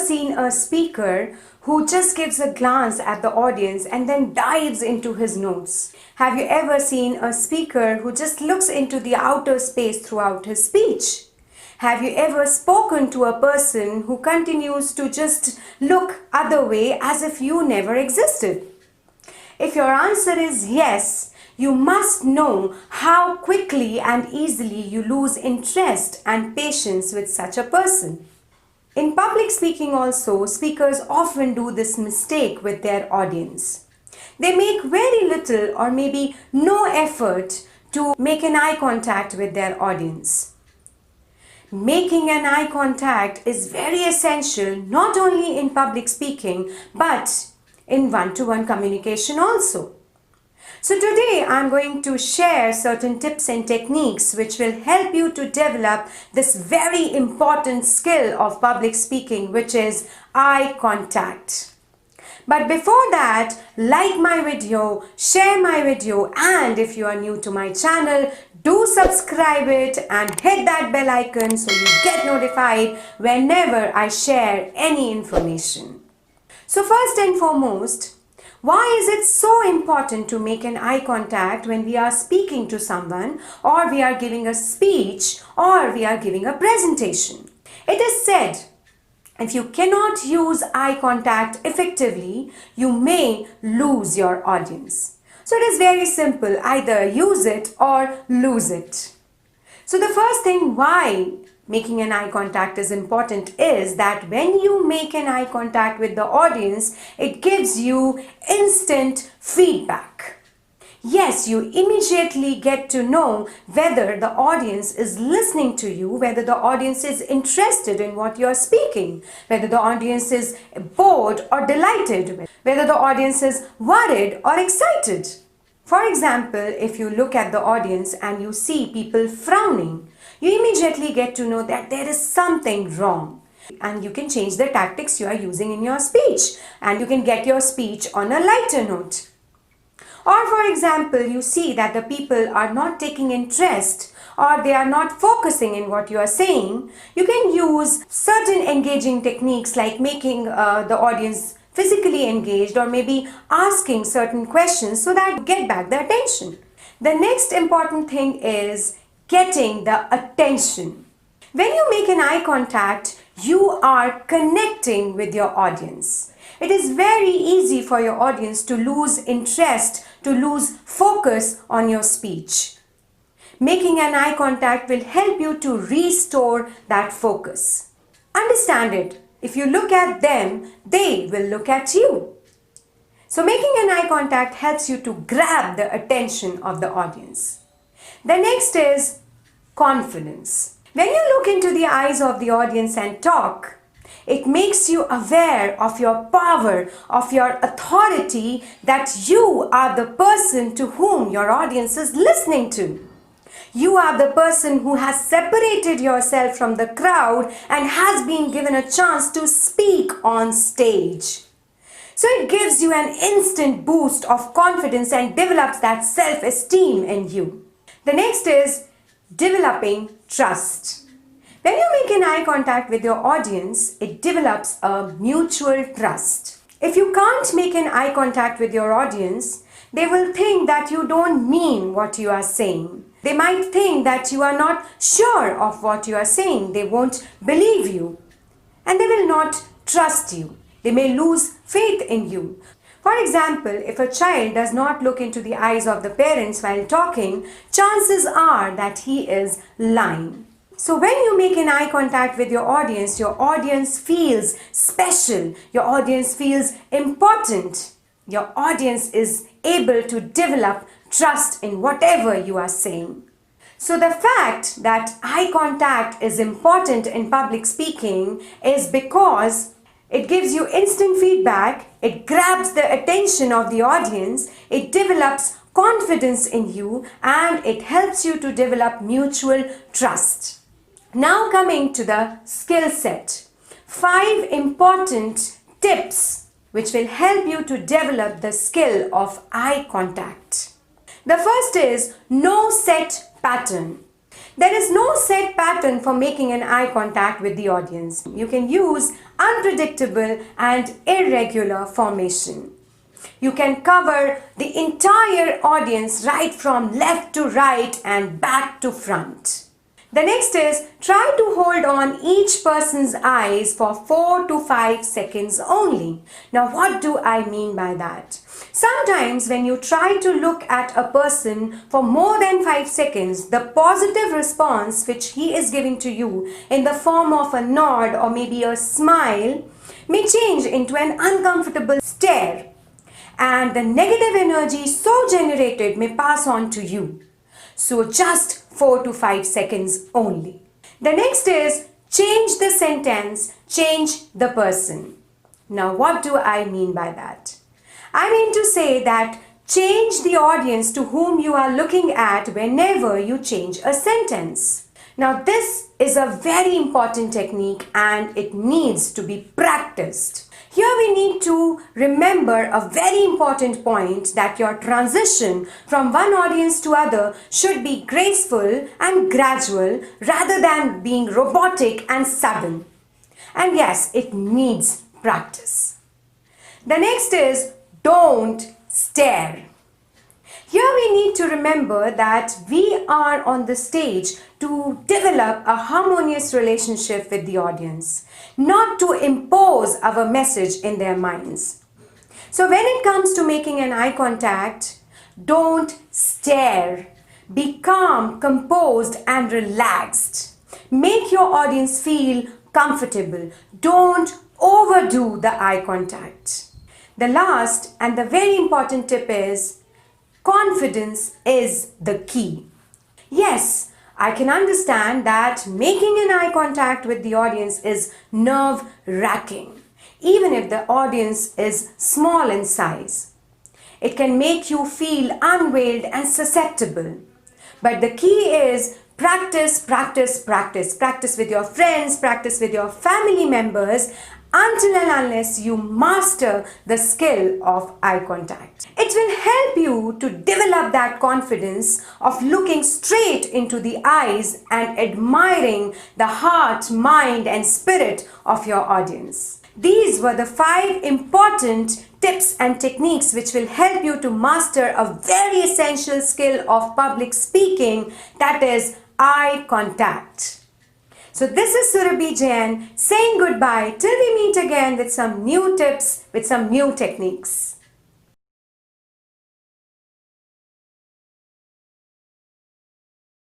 seen a speaker who just gives a glance at the audience and then dives into his notes? Have you ever seen a speaker who just looks into the outer space throughout his speech? Have you ever spoken to a person who continues to just look other way as if you never existed? If your answer is yes, you must know how quickly and easily you lose interest and patience with such a person. In public speaking also, speakers often do this mistake with their audience. They make very little or maybe no effort to make an eye contact with their audience. Making an eye contact is very essential not only in public speaking but in one-to-one communication also. So today I'm going to share certain tips and techniques which will help you to develop this very important skill of public speaking, which is eye contact. But before that, like my video, share my video, and if you are new to my channel, do subscribe it and hit that bell icon so you get notified whenever I share any information. So first and foremost, why is it so important to make an eye contact when we are speaking to someone, or we are giving a speech, or we are giving a presentation? It is said, if you cannot use eye contact effectively, you may lose your audience. So it is very simple, either use it or lose it. So the first thing why making an eye contact is important is that when you make an eye contact with the audience, it gives you instant feedback. Yes, you immediately get to know whether the audience is listening to you, whether the audience is interested in what you are speaking, whether the audience is bored or delighted, whether the audience is worried or excited. For example, if you look at the audience and you see people frowning, you immediately get to know that there is something wrong. And you can change the tactics you are using in your speech, and you can get your speech on a lighter note. Or for example, you see that the people are not taking interest or they are not focusing in what you are saying, you can use certain engaging techniques like making the audience physically engaged or maybe asking certain questions so that you get back the attention. The next important thing is getting the attention. When you make an eye contact, you are connecting with your audience. It is very easy for your audience to lose interest, to lose focus on your speech. Making an eye contact will help you to restore that focus. Understand it. If you look at them, they will look at you. So making an eye contact helps you to grab the attention of the audience. The next is confidence. When you look into the eyes of the audience and talk, it makes you aware of your power, of your authority, that you are the person to whom your audience is listening to. You are the person who has separated yourself from the crowd and has been given a chance to speak on stage. So it gives you an instant boost of confidence and develops that self-esteem in you. The next is developing trust. When you make an eye contact with your audience, it develops a mutual trust. If you can't make an eye contact with your audience, they will think that you don't mean what you are saying. They might think that you are not sure of what you are saying. They won't believe you. And they will not trust you. They may lose faith in you. For example, if a child does not look into the eyes of the parents while talking, chances are that he is lying. So when you make an eye contact with your audience feels special, your audience feels important, your audience is able to develop trust in whatever you are saying. So the fact that eye contact is important in public speaking is because it gives you instant feedback, it grabs the attention of the audience, it develops confidence in you, and it helps you to develop mutual trust. Now coming to the skill set. 5 important tips which will help you to develop the skill of eye contact. The first is no set pattern. There is no set pattern for making an eye contact with the audience. You can use unpredictable and irregular formation. You can cover the entire audience right from left to right and back to front. The next is try to hold on each person's eyes for 4 to 5 seconds only. Now what do I mean by that? Sometimes when you try to look at a person for more than 5 seconds, the positive response which he is giving to you in the form of a nod or maybe a smile may change into an uncomfortable stare, and the negative energy so generated may pass on to you. So just 4 to 5 seconds only. The next is change the sentence, change the person. Now what do I mean by that? I mean to say that change the audience to whom you are looking at whenever you change a sentence. Now this is a very important technique and it needs to be practiced. Here we need to remember a very important point, that your transition from one audience to other should be graceful and gradual rather than being robotic and sudden. And yes, it needs practice. The next is don't stare. Here we need to remember that we are on the stage to develop a harmonious relationship with the audience, not to impose our message in their minds. So when it comes to making an eye contact, don't stare. Be calm, composed and relaxed. Make your audience feel comfortable. Don't overdo the eye contact. The last and the very important tip is confidence is the key. Yes, I can understand that making an eye contact with the audience is nerve-wracking, even if the audience is small in size. It can make you feel unveiled and susceptible. But the key is practice, practice, practice. Practice with your friends, practice with your family members, until and unless you master the skill of eye contact. It will help you to develop that confidence of looking straight into the eyes and admiring the heart, mind and spirit of your audience. These were the 5 important tips and techniques which will help you to master a very essential skill of public speaking, that is eye contact. So this is Surabhi Jain saying goodbye till we meet again with some new tips, with some new techniques.